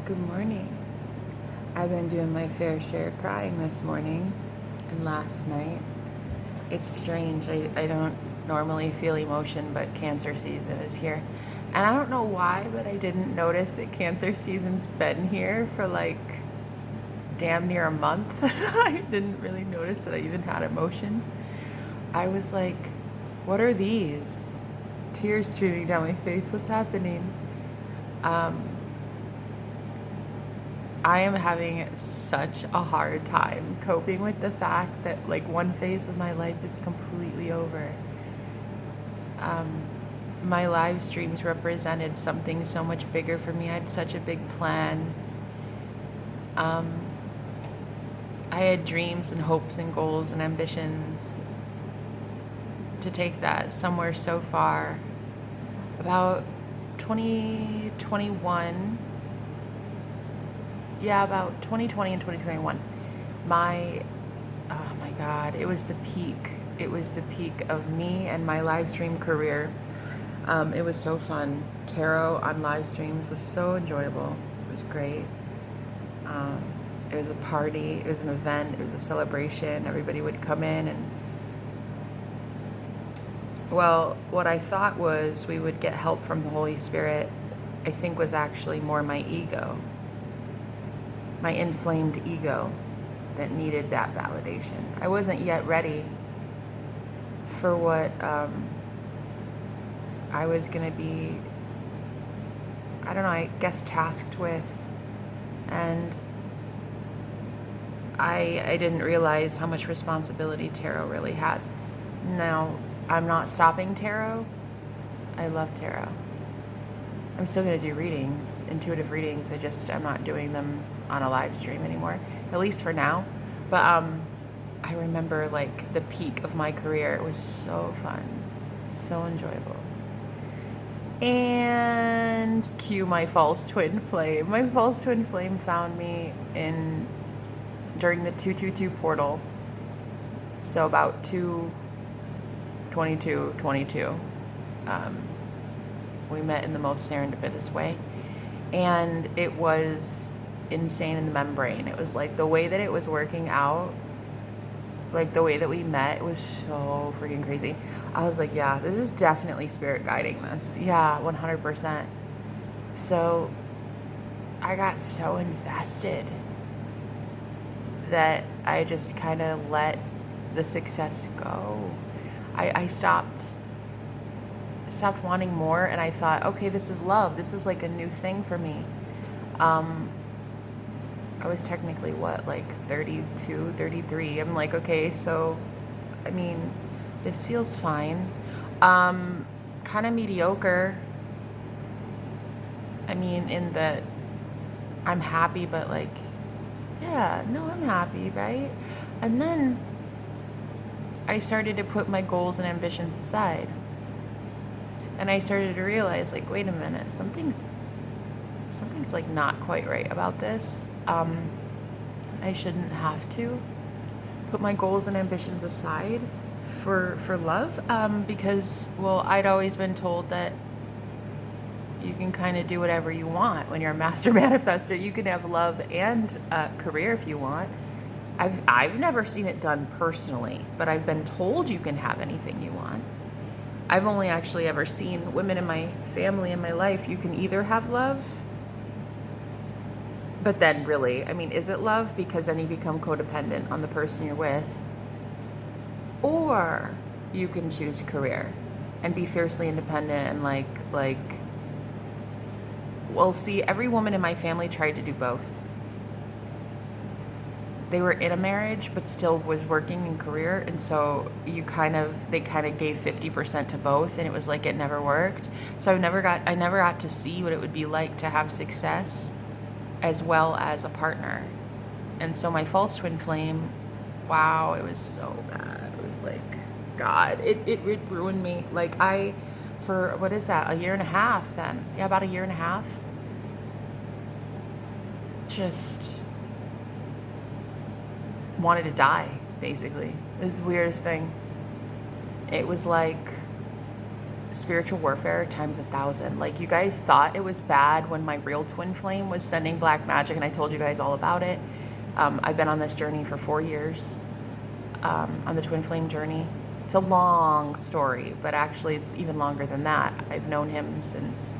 Good morning. I've been doing my fair share of crying this morning and last night. It's strange. I don't normally feel emotion, but cancer season is here. And I don't know why, but I didn't notice that cancer season's been here for like damn near a month. I didn't really notice that I even had emotions. I was like, what are these? Tears streaming down my face. What's happening? I am having such a hard time coping with the fact that like one phase of my life is completely over. My live streams represented something so much bigger for me. I had such a big plan. I had dreams and hopes and goals and ambitions to take that somewhere so far. About 2021, about 2020 and 2021, oh my God, it was the peak. It was the peak of me and my live stream career. It was so fun. Tarot on live streams was so enjoyable. It was great. It was a party. It was an event. It was a celebration. Everybody would come in and, well, what I thought was we would get help from the Holy Spirit, I think was actually more my ego. My inflamed ego that needed that validation. I wasn't yet ready for what I was going to be, I don't know, I guess tasked with. And I didn't realize how much responsibility tarot really has. Now, I'm not stopping tarot. I love tarot. I'm still going to do readings, intuitive readings. I'm not doing them on a live stream anymore, at least for now. But I remember like the peak of my career. It was so fun, so enjoyable. And cue my false twin flame. My false twin flame found me during the 222 portal. So about 2/22/22. We met in the most serendipitous way. And it was insane in the membrane. It was like the way that it was working out, like the way that we met, it was so freaking crazy. I was like, yeah, this is definitely spirit guiding this. Yeah, 100%. So I got so invested that I just kind of let the success go. I stopped wanting more, and I thought, okay, this is love. This is like a new thing for me. I was technically like 32, 33. I'm like, okay, so, I mean, this feels fine. Kind of mediocre. I mean, in that I'm happy, but like, yeah, no, I'm happy, right? And then I started to put my goals and ambitions aside. And I started to realize, like, wait a minute, something's like not quite right about this. I shouldn't have to put my goals and ambitions aside for love, because, well, I'd always been told that you can kind of do whatever you want when you're a master manifestor. You can have love and career if you want. I've never seen it done personally, but I've been told you can have anything you want. I've only actually ever seen women in my family, in my life, you can either have love, but then really, I mean, is it love? Because then you become codependent on the person you're with. Or you can choose career and be fiercely independent and like, well, see, every woman in my family tried to do both. They were in a marriage, but still was working in career. And so they kind of gave 50% to both, and it was like, it never worked. So I never got to see what it would be like to have success as well as a partner. And so my false twin flame, wow, it was so bad. It was like, God, it ruined me. Like for, what is that? A year and a half then. Yeah, about a year and a half. Just wanted to die, basically. It was the weirdest thing. It was like spiritual warfare times 1,000. Like, you guys thought it was bad when my real twin flame was sending black magic, and I told you guys all about it. I've been on this journey for 4 years, on the twin flame journey. It's a long story, but actually it's even longer than that. I've known him since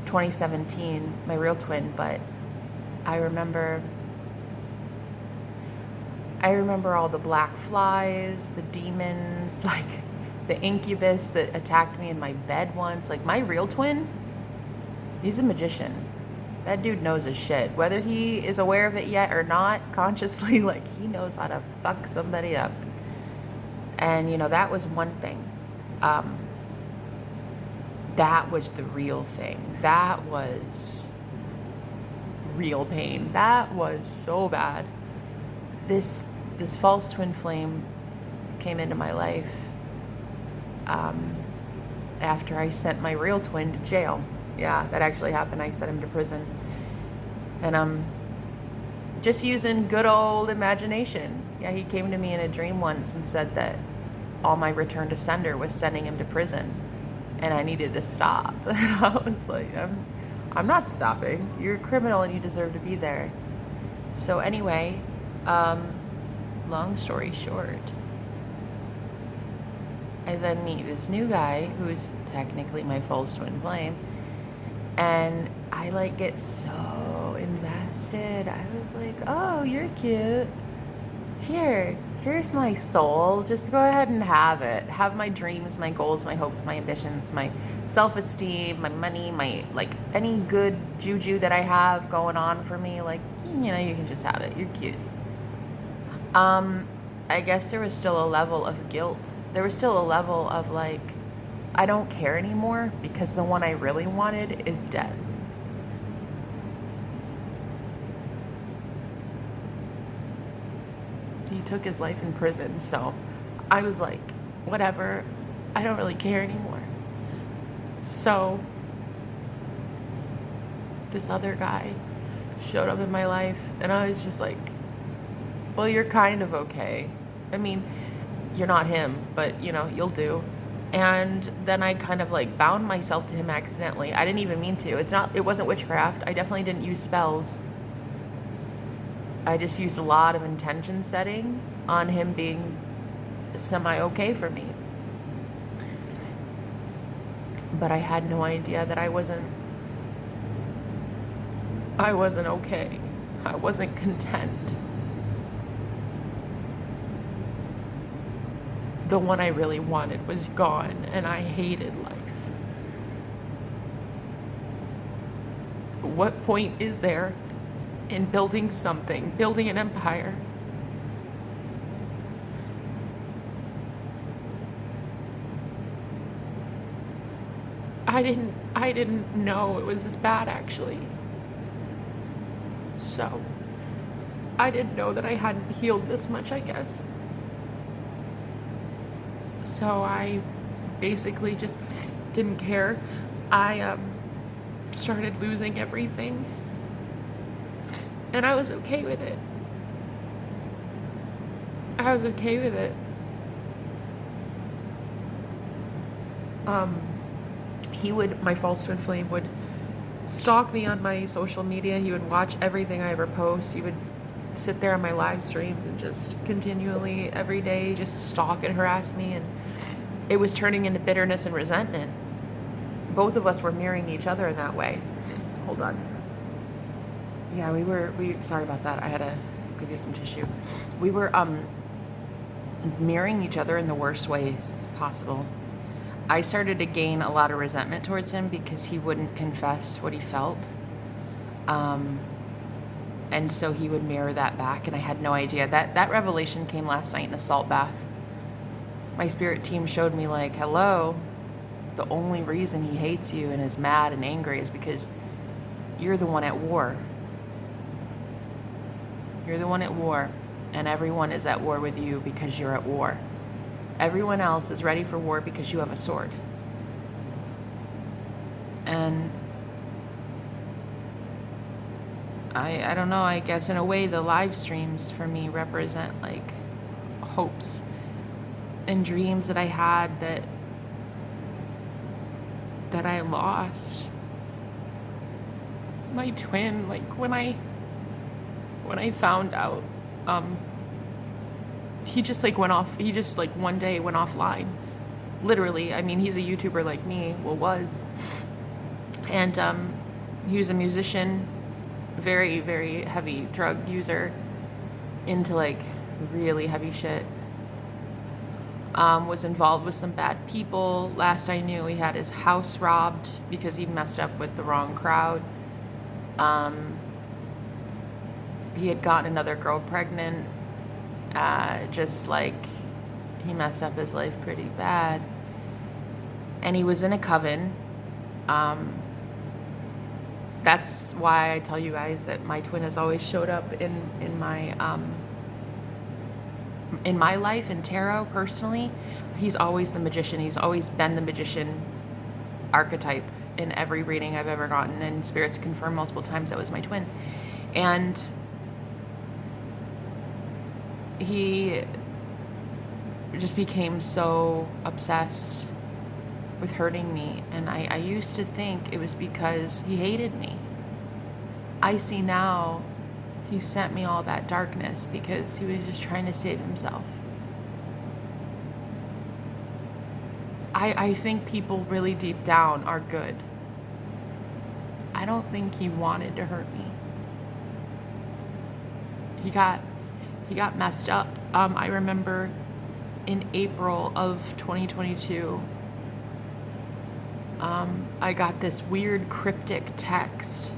2017, my real twin, but I remember all the black flies, the demons, like the incubus that attacked me in my bed once. Like, my real twin, he's a magician. That dude knows his shit. Whether he is aware of it yet or not, consciously, like, he knows how to fuck somebody up. And, that was one thing. That was the real thing. That was real pain. That was so bad. This false twin flame came into my life after I sent my real twin to jail. Yeah, that actually happened. I sent him to prison. And I'm just using good old imagination. Yeah, he came to me in a dream once and said that all my return to sender was sending him to prison, and I needed to stop. And I was like, I'm not stopping. You're a criminal and you deserve to be there. So anyway, long story short, I then meet this new guy who's technically my false twin flame, and I like get so invested. I was like, oh, you're cute. Here's my soul. Just go ahead and have it. Have my dreams, my goals, my hopes, my ambitions, my self-esteem, my money, my, like, any good juju that I have going on for me. Like, you can just have it. You're cute. I guess there was still a level of guilt. There was still a level of, like, I don't care anymore because the one I really wanted is dead. He took his life in prison, so I was like, whatever, I don't really care anymore. So this other guy showed up in my life, and I was just like, well, you're kind of okay. I mean, you're not him, but you'll do. And then I kind of like bound myself to him accidentally. I didn't even mean to. It wasn't witchcraft. I definitely didn't use spells. I just used a lot of intention setting on him being semi-okay for me. But I had no idea that I wasn't okay. I wasn't content. The one I really wanted was gone, and I hated life. What point is there in building something, building an empire, I didn't know it was this bad, actually. So I didn't know that I hadn't healed this much, I guess. So I basically just didn't care. I started losing everything, and I was okay with it. My false twin flame would stalk me on my social media. He would watch everything I ever post. He would sit there on my live streams and just continually, every day, just stalk and harass me. And it was turning into bitterness and resentment. Both of us were mirroring each other in that way. Hold on. Yeah, sorry about that. I had to go get some tissue. We were mirroring each other in the worst ways possible. I started to gain a lot of resentment towards him because he wouldn't confess what he felt. And so he would mirror that back, and I had no idea. That revelation came last night in a salt bath. My spirit team showed me, like, hello, the only reason he hates you and is mad and angry is because you're the one at war. You're the one at war, and everyone is at war with you because you're at war. Everyone else is ready for war because you have a sword. And I don't know, I guess in a way the live streams for me represent like hopes and dreams that I had that that I lost my twin. Like when I found out, he just like went off. He just like one day went offline. Literally. I mean, he's a YouTuber like me. Well, was. And he was a musician, very, very heavy drug user, into like really heavy shit. Was involved with some bad people. Last I knew, he had his house robbed because he messed up with the wrong crowd. He had gotten another girl pregnant. Just like he messed up his life pretty bad. And he was in a coven. That's why I tell you guys that my twin has always showed up in my life in tarot personally. He's always the magician. He's always been the magician archetype in every reading I've ever gotten, and spirits confirm multiple times that was my twin. And he just became so obsessed with hurting me, and I used to think it was because he hated me. I see now he sent me all that darkness because he was just trying to save himself. I think people really deep down are good. I don't think he wanted to hurt me. He got messed up. I remember in April of 2022, I got this weird cryptic text.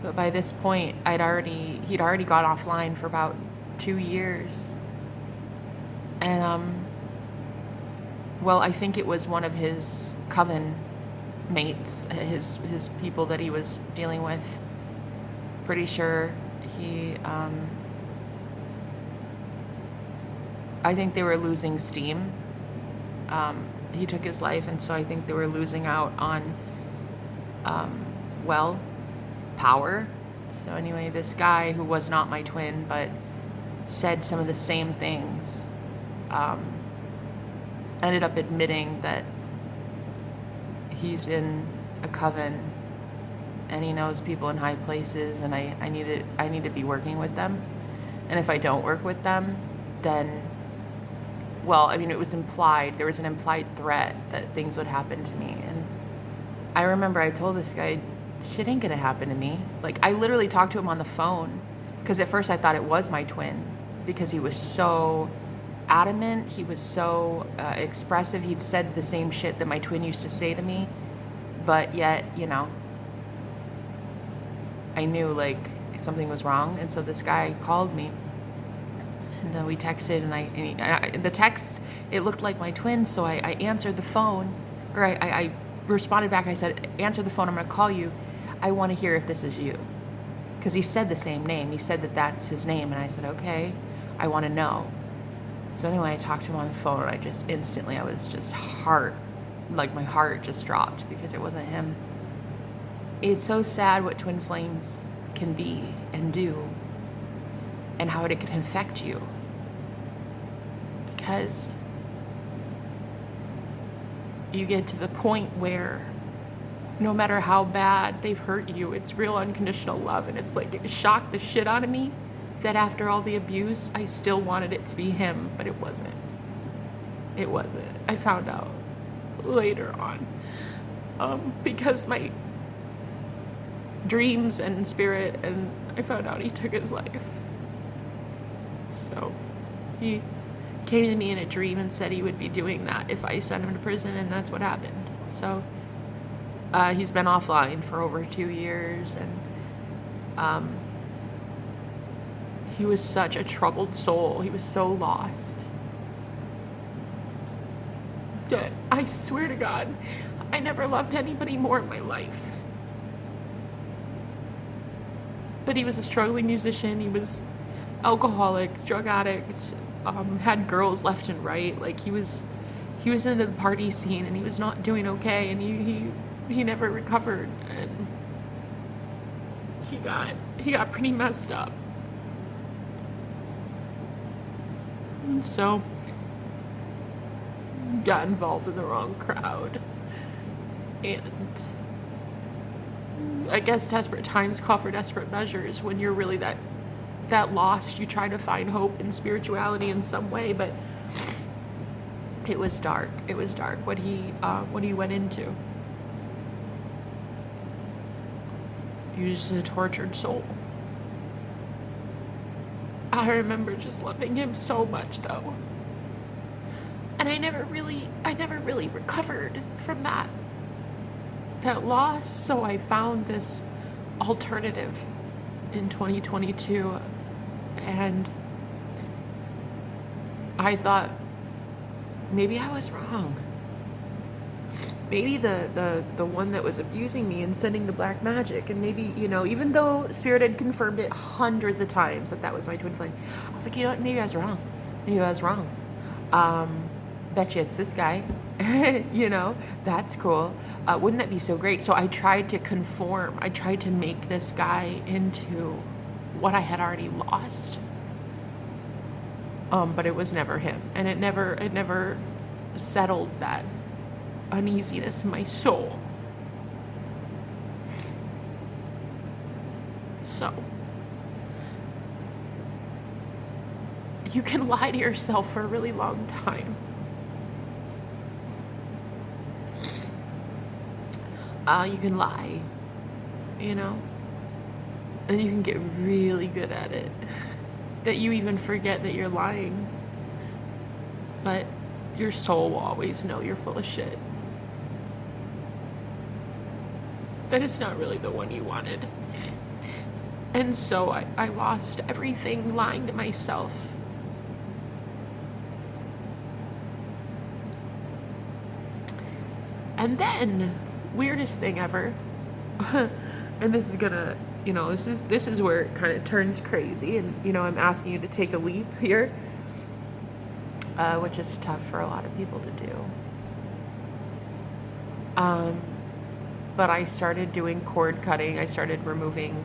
But by this point, he'd already gone offline for about 2 years. And, well, I think it was one of his coven mates, his people that he was dealing with. Pretty sure he, I think they were losing steam. He took his life, and so I think they were losing out on, power. So anyway, this guy who was not my twin, but said some of the same things, ended up admitting that he's in a coven and he knows people in high places, and I need to be working with them. And if I don't work with them, then, well, I mean, it was implied, there was an implied threat that things would happen to me. And I remember I told this guy, shit ain't gonna happen to me. Like, I literally talked to him on the phone, because at first I thought it was my twin, because he was so adamant, he was so expressive. He'd said the same shit that my twin used to say to me, but yet, you know, I knew like something was wrong. And so this guy called me, and we texted, and the text, it looked like my twin, so I answered the phone, or I responded back. I said, answer the phone, I'm gonna call you. I want to hear if this is you, because he said the same name. He said that that's his name, and I said, okay, I want to know. So anyway, I talked to him on the phone, and I just instantly, I was just my heart just dropped, because it wasn't him. It's so sad what twin flames can be and do, and how it can affect you, because you get to the point where no matter how bad they've hurt you, it's real unconditional love. And it's like, it shocked the shit out of me that after all the abuse, I still wanted it to be him, but it wasn't. It wasn't. I found out later on, because my dreams and spirit, and I found out he took his life. So he came to me in a dream and said he would be doing that if I sent him to prison, and that's what happened. So he's been offline for over 2 years, and he was such a troubled soul. He was so lost that I swear to God, I never loved anybody more in my life. But he was a struggling musician. He was alcoholic, drug addict, had girls left and right. Like, he was in the party scene, and he was not doing okay, and he never recovered, and he got pretty messed up. And so got involved in the wrong crowd. And I guess desperate times call for desperate measures. When you're really that lost, you try to find hope and spirituality in some way, but it was dark. It was dark what he went into. He was a tortured soul. I remember just loving him so much, though. And I never really recovered from that loss. So I found this alternative in 2022, and I thought maybe I was wrong. Maybe the one that was abusing me and sending the black magic, and maybe, even though Spirit had confirmed it hundreds of times that was my twin flame, I was like, you know what, maybe I was wrong. Bet you it's this guy. That's cool. Wouldn't that be so great? So I tried to conform. I tried to make this guy into what I had already lost. But it was never him. And it never settled that uneasiness in my soul. So you can lie to yourself for a really long time. You can lie, and you can get really good at it, that you even forget that you're lying, but your soul will always know you're full of shit, that it's not really the one you wanted. And so I lost everything lying to myself. And then, weirdest thing ever, and this is gonna, this is where it kind of turns crazy, and I'm asking you to take a leap here, which is tough for a lot of people to do. But I started doing cord cutting. I started removing,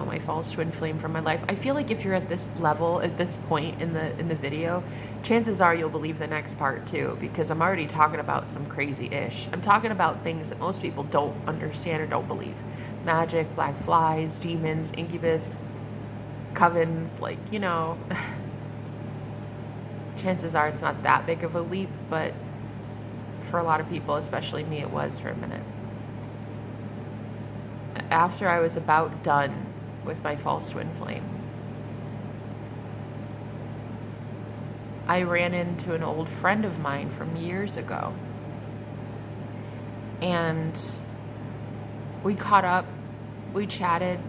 my false twin flame from my life. I feel like if you're at this level, at this point in the video, chances are you'll believe the next part too, because I'm already talking about some crazy ish. I'm talking about things that most people don't understand or don't believe. Magic, black flies, demons, incubus, covens, chances are it's not that big of a leap, but for a lot of people, especially me, it was for a minute. After I was about done with my false twin flame, I ran into an old friend of mine from years ago, and we caught up, we chatted,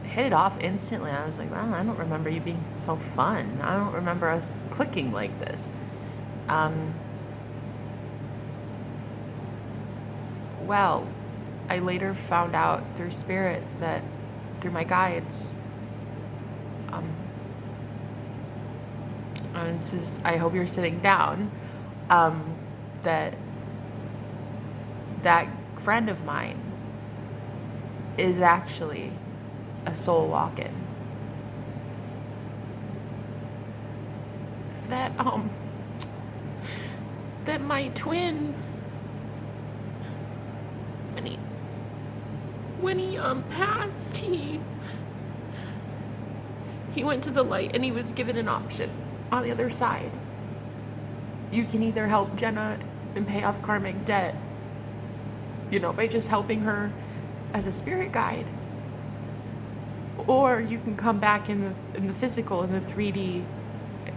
hit it off instantly. I was like, well, I don't remember you being so fun. I don't remember us clicking like this. Well, I later found out through Spirit that, through my guides, and this is, I hope you're sitting down, that friend of mine is actually a soul walk-in. That my twin, when he passed, he went to the light, and he was given an option on the other side. You can either help Jenna and pay off karmic debt, by just helping her as a spirit guide, or you can come back in the physical, in the 3D,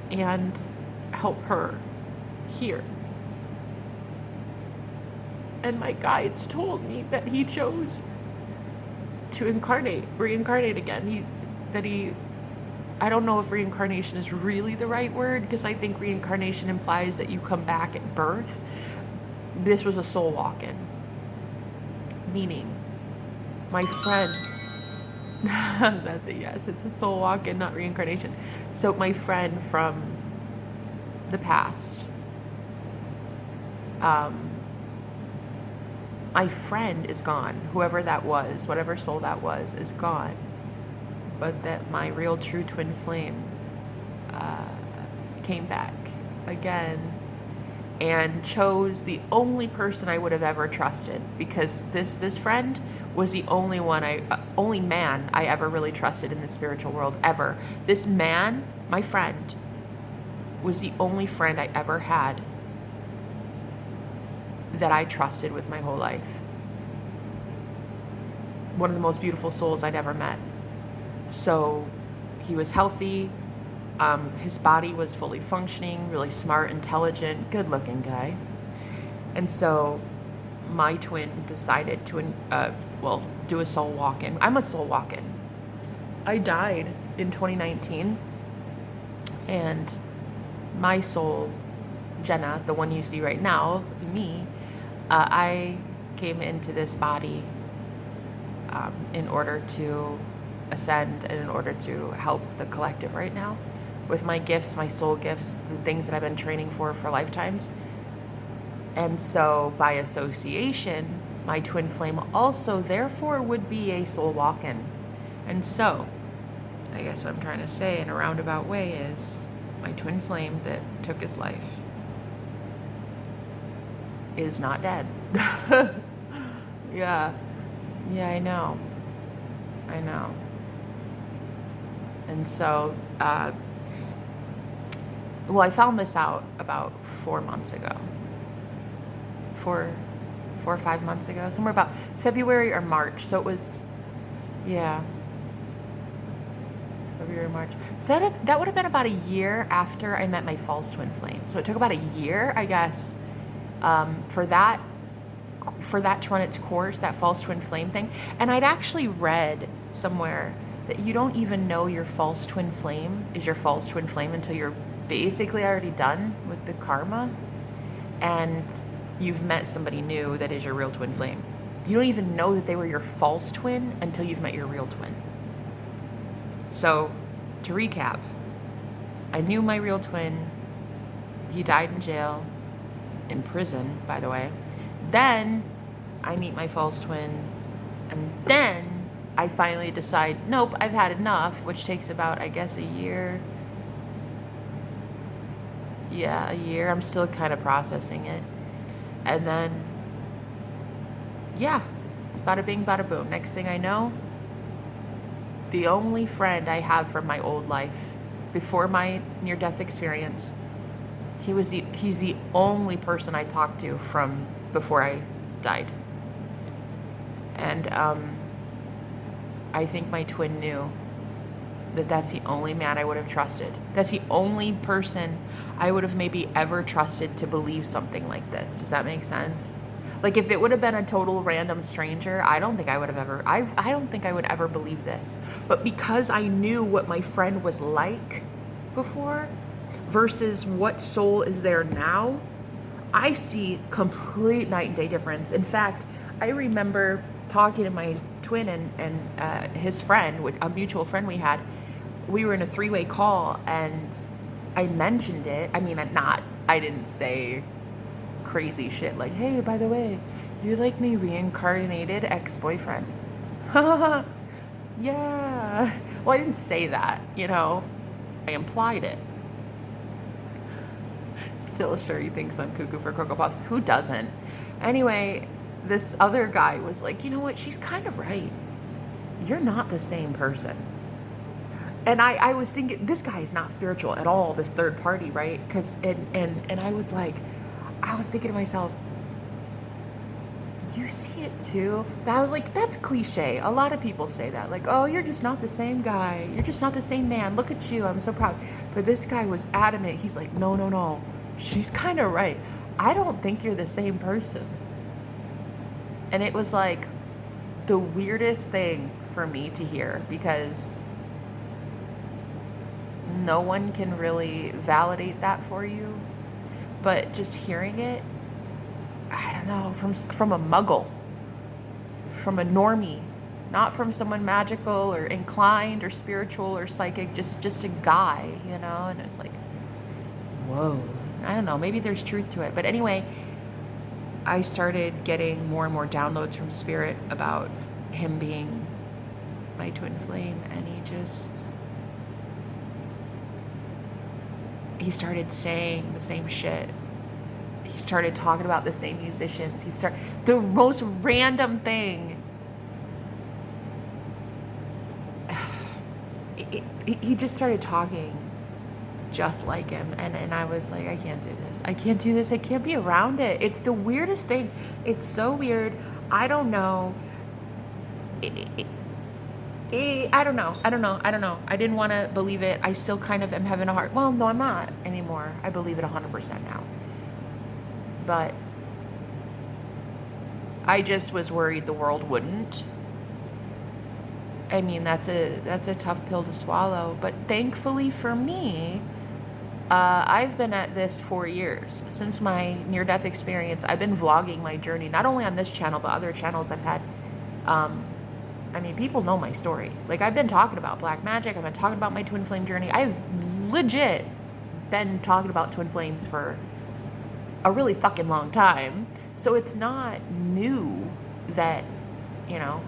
and help her here. And my guides told me that he chose to reincarnate again. I don't know if reincarnation is really the right word, because I think reincarnation implies that you come back at birth. This was a soul walk-in, meaning my friend, that's a yes, it's a soul walk-in, not reincarnation. So my friend from the past, my friend is gone. Whoever that was, whatever soul that was, is gone. But that my real true twin flame came back again and chose the only person I would have ever trusted, because this friend was the only only man I ever really trusted in the spiritual world ever. This man, my friend, was the only friend I ever had that I trusted with my whole life. One of the most beautiful souls I'd ever met. So he was healthy. His body was fully functioning, really smart, intelligent, good-looking guy. And so my twin decided to, do a soul walk-in. I'm a soul walk-in. I died in 2019, and my soul, Jenna, the one you see right now, me, I came into this body in order to ascend and in order to help the collective right now with my gifts, my soul gifts, the things that I've been training for lifetimes. And so by association, my twin flame also therefore would be a soul walk-in. And so I guess what I'm trying to say in a roundabout way is my twin flame that took his life is not dead. Yeah, I know. And so, I found this out about 4 months ago. 4 or 5 months ago, somewhere about February or March. So it was, February, March. So that would have been about a year after I met my false twin flame. So it took about a year, I guess, for that to run its course, that false twin flame thing. And I'd actually read somewhere that you don't even know your false twin flame is your false twin flame until you're basically already done with the karma and you've met somebody new that is your real twin flame. You don't even know that they were your false twin until you've met your real twin. So, to recap, I knew my real twin. He died in jail, in prison, by the way. Then I meet my false twin, and then I finally decide, nope, I've had enough, which takes about, I guess, a year. Yeah, a year. I'm still kind of processing it. And then, bada bing, bada boom. Next thing I know, the only friend I have from my old life, before my near-death experience, he's the only person I talked to from before I died. And I think my twin knew that that's the only man I would have trusted. That's the only person I would have maybe ever trusted to believe something like this. Does that make sense? Like, if it would have been a total random stranger, I don't think I would ever believe this. But because I knew what my friend was like before versus what soul is there now, I see complete night and day difference. In fact, I remember talking to my twin and his friend, a mutual friend we had. We were in a 3-way call, and I mentioned it. I mean, I didn't say crazy shit like, hey, by the way, you're like my reincarnated ex-boyfriend. Yeah. Well, I didn't say that, I implied it. Still sure he thinks I'm cuckoo for Cocoa Puffs. Who doesn't? Anyway, this other guy was like, you know what? She's kind of right. You're not the same person. And I was thinking, this guy is not spiritual at all, this third party, right? And I was thinking to myself, you see it too? But I was like, that's cliche. A lot of people say that. Like, oh, you're just not the same guy. You're just not the same man. Look at you. I'm so proud. But this guy was adamant. He's like, no. She's kind of right. I don't think you're the same person. And it was like the weirdest thing for me to hear, because no one can really validate that for you. But just hearing it, I don't know, from a muggle, from a normie, not from someone magical or inclined or spiritual or psychic, just a guy, and it's like, whoa. I don't know, maybe there's truth to it. But anyway, I started getting more and more downloads from Spirit about him being my twin flame, and he started saying the same shit. He started talking about the same musicians. The most random thing. He just started talking just like him. And I was like, I can't do this. I can't do this. I can't be around it. It's the weirdest thing. It's so weird. I don't know. I don't know. I didn't want to believe it. I still kind of am having a hard... Well, no, I'm not anymore. I believe it 100% now. But I just was worried the world wouldn't. I mean, that's a tough pill to swallow. But thankfully for me, I've been at this 4 years. Since my near-death experience, I've been vlogging my journey, not only on this channel, but other channels I've had. I mean, people know my story. Like, I've been talking about black magic. I've been talking about my twin flame journey. I've legit been talking about twin flames for a really fucking long time. So it's not new that, you know,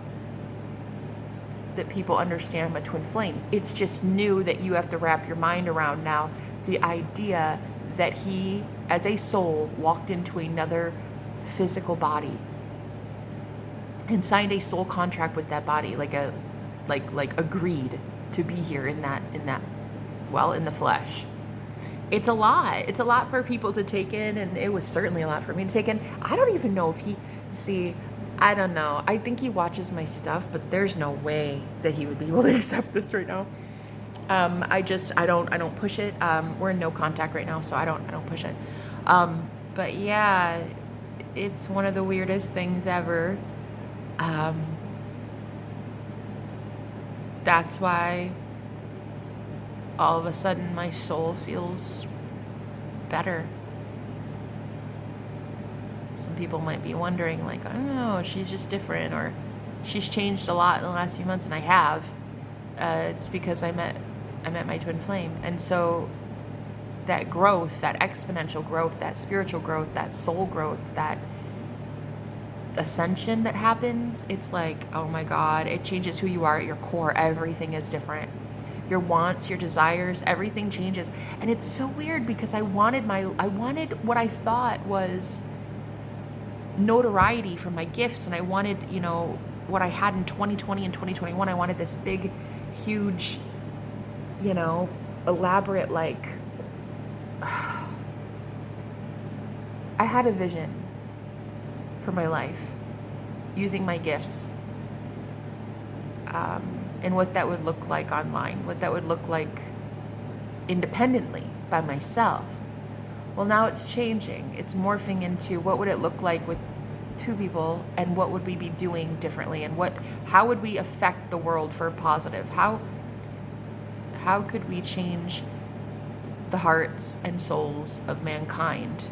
that people understand I'm a twin flame. It's just new that you have to wrap your mind around now the idea that he, as a soul, walked into another physical body and signed a soul contract with that body, like agreed to be here in the flesh. It's a lot. It's a lot for people to take in, and it was certainly a lot for me to take in. I don't even know if I don't know. I think he watches my stuff, but there's no way that he would be able to accept this right now. I don't push it. We're in no contact right now, so I don't push it. But yeah, it's one of the weirdest things ever. That's why all of a sudden my soul feels better. Some people might be wondering, like, I don't know, she's just different, or she's changed a lot in the last few months, and I have. It's because I met my twin flame. And so that growth, that exponential growth, that spiritual growth, that soul growth, that ascension that happens, it's like, oh my God, it changes who you are at your core. Everything is different. Your wants, your desires, everything changes. And it's so weird because I wanted what I thought was notoriety from my gifts, and I wanted, you know, what I had in 2020 and 2021. I wanted this big, huge, you know, elaborate, like, I had a vision for my life using my gifts, and what that would look like online, what that would look like independently by myself. Well, now it's changing. It's morphing into what would it look like with two people, and what would we be doing differently, and how would we affect the world for positive? How could we change the hearts and souls of mankind?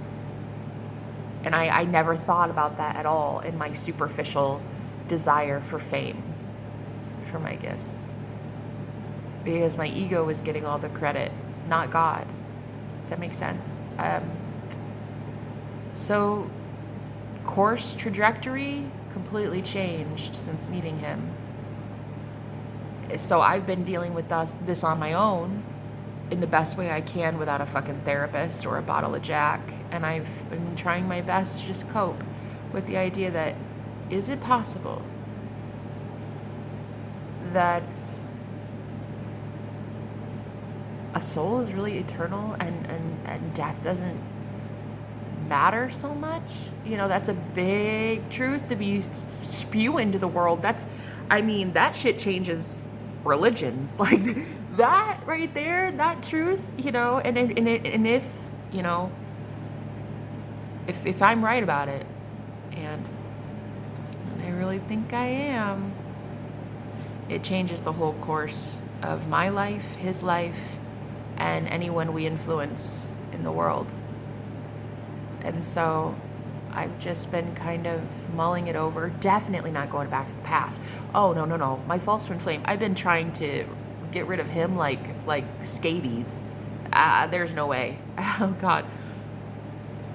And I never thought about that at all in my superficial desire for fame, for my gifts. Because my ego was getting all the credit, not God. Does that make sense? So, course trajectory completely changed since meeting him. So I've been dealing with this on my own in the best way I can without a fucking therapist or a bottle of Jack. And I've been trying my best to just cope with the idea that, is it possible that a soul is really eternal and death doesn't matter so much? You know, that's a big truth to be spewing to the world. That shit changes religions. Like, that right there, that truth, you know, and if, you know, if I'm right about it, and I really think I am, it changes the whole course of my life, his life, and anyone we influence in the world. And so I've just been kind of mulling it over, definitely not going back to the past. Oh, no, my false twin flame, I've been trying to get rid of him like scabies. There's no way. Oh God.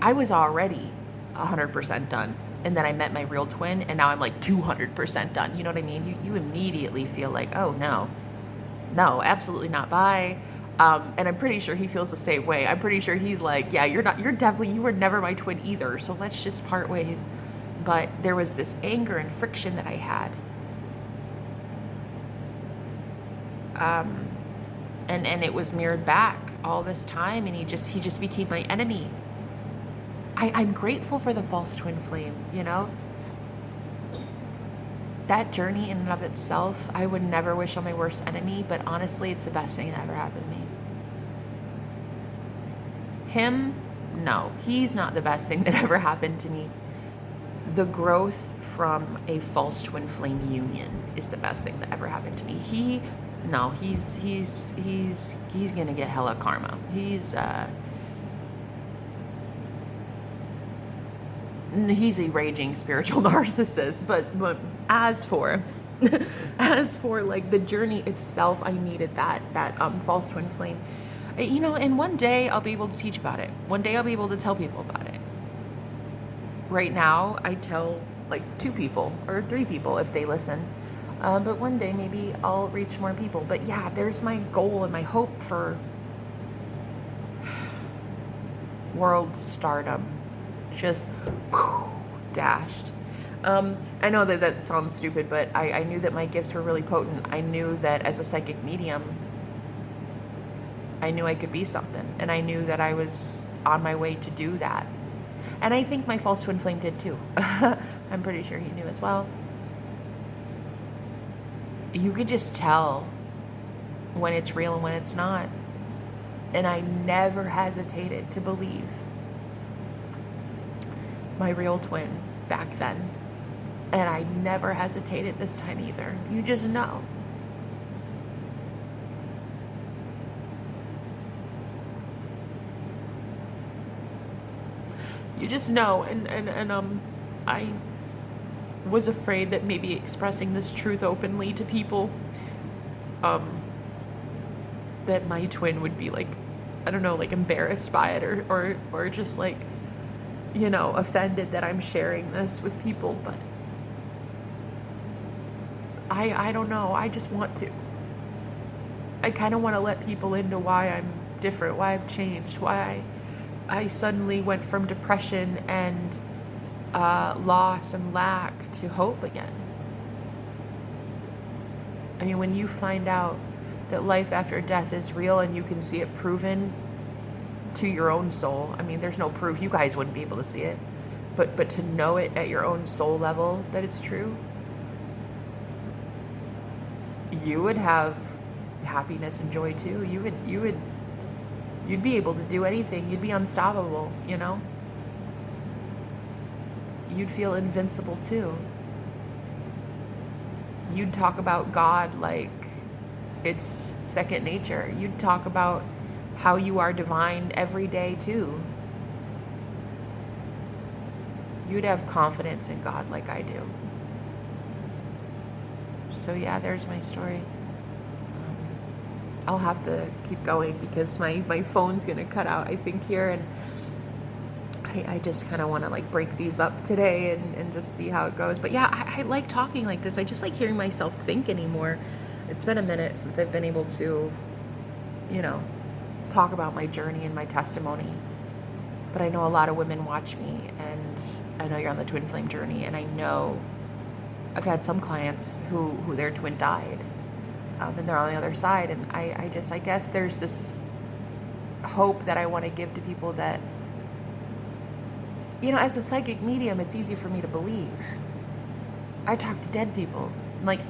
I was already 100% done, and then I met my real twin, and now I'm like 200% done. You know what I mean? You immediately feel like, oh no, absolutely not. Bye. And I'm pretty sure he feels the same way. I'm pretty sure he's like, yeah, you were never my twin either. So let's just part ways. But there was this anger and friction that I had. And it was mirrored back all this time, and he just became my enemy. I'm grateful for the false twin flame, you know? That journey in and of itself, I would never wish on my worst enemy, but honestly, it's the best thing that ever happened to me. Him, no, he's not the best thing that ever happened to me. The growth from a false twin flame union is the best thing that ever happened to me. He's gonna get hella karma. He's a raging spiritual narcissist, but as for like the journey itself, I needed that false twin flame, you know. And one day I'll be able to teach about it. One day I'll be able to tell people about it. Right now I tell like 2 people or 3 people if they listen, but one day maybe I'll reach more people. But yeah, there's my goal and my hope for world stardom. Just dashed. I know that sounds stupid, but I knew that my gifts were really potent. I knew that as a psychic medium, I knew I could be something, and I knew that I was on my way to do that. And I think my false twin flame did too. I'm pretty sure he knew as well. You could just tell when it's real and when it's not. And I never hesitated to believe my real twin back then. And I never hesitated this time either. You just know. You just know. And I was afraid that maybe expressing this truth openly to people, that my twin would be like, I don't know, like embarrassed by it or just like, you know, offended that I'm sharing this with people. But I don't know. I just want to. I kind of want to let people into why I'm different, why I've changed, why I suddenly went from depression and loss and lack to hope again. I mean, when you find out that life after death is real and you can see it proven to your own soul. I mean, there's no proof. You guys wouldn't be able to see it. But to know it at your own soul level that it's true, you would have happiness and joy too. You'd be able to do anything. You'd be unstoppable, you know? You'd feel invincible too. You'd talk about God like it's second nature. You'd talk about how you are divine every day too. You'd have confidence in God like I do. So yeah, there's my story. I'll have to keep going because my phone's gonna cut out, I think, here, and I just kind of want to like break these up today and just see how it goes. But yeah, I like talking like this. I just like hearing myself think anymore. It's been a minute since I've been able to, you know, talk about my journey and my testimony. But I know a lot of women watch me, and I know you're on the twin flame journey, and I know I've had some clients who their twin died, and they're on the other side. And I guess there's this hope that I want to give to people that, you know, as a psychic medium, it's easy for me to believe. I talk to dead people. Like,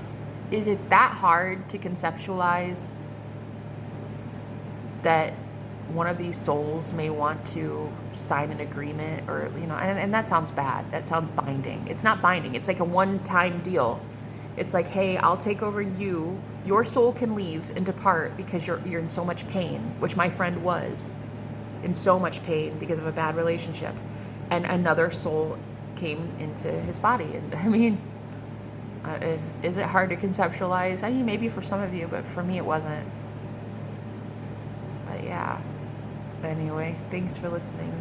is it that hard to conceptualize that one of these souls may want to sign an agreement, or, you know, and that sounds bad. That sounds binding. It's not binding. It's like a one-time deal. It's like, hey, I'll take over you. Your soul can leave and depart because you're in so much pain, which my friend was in so much pain because of a bad relationship. And another soul came into his body. And I mean, is it hard to conceptualize? I mean, maybe for some of you, but for me, it wasn't. But yeah. Anyway, thanks for listening.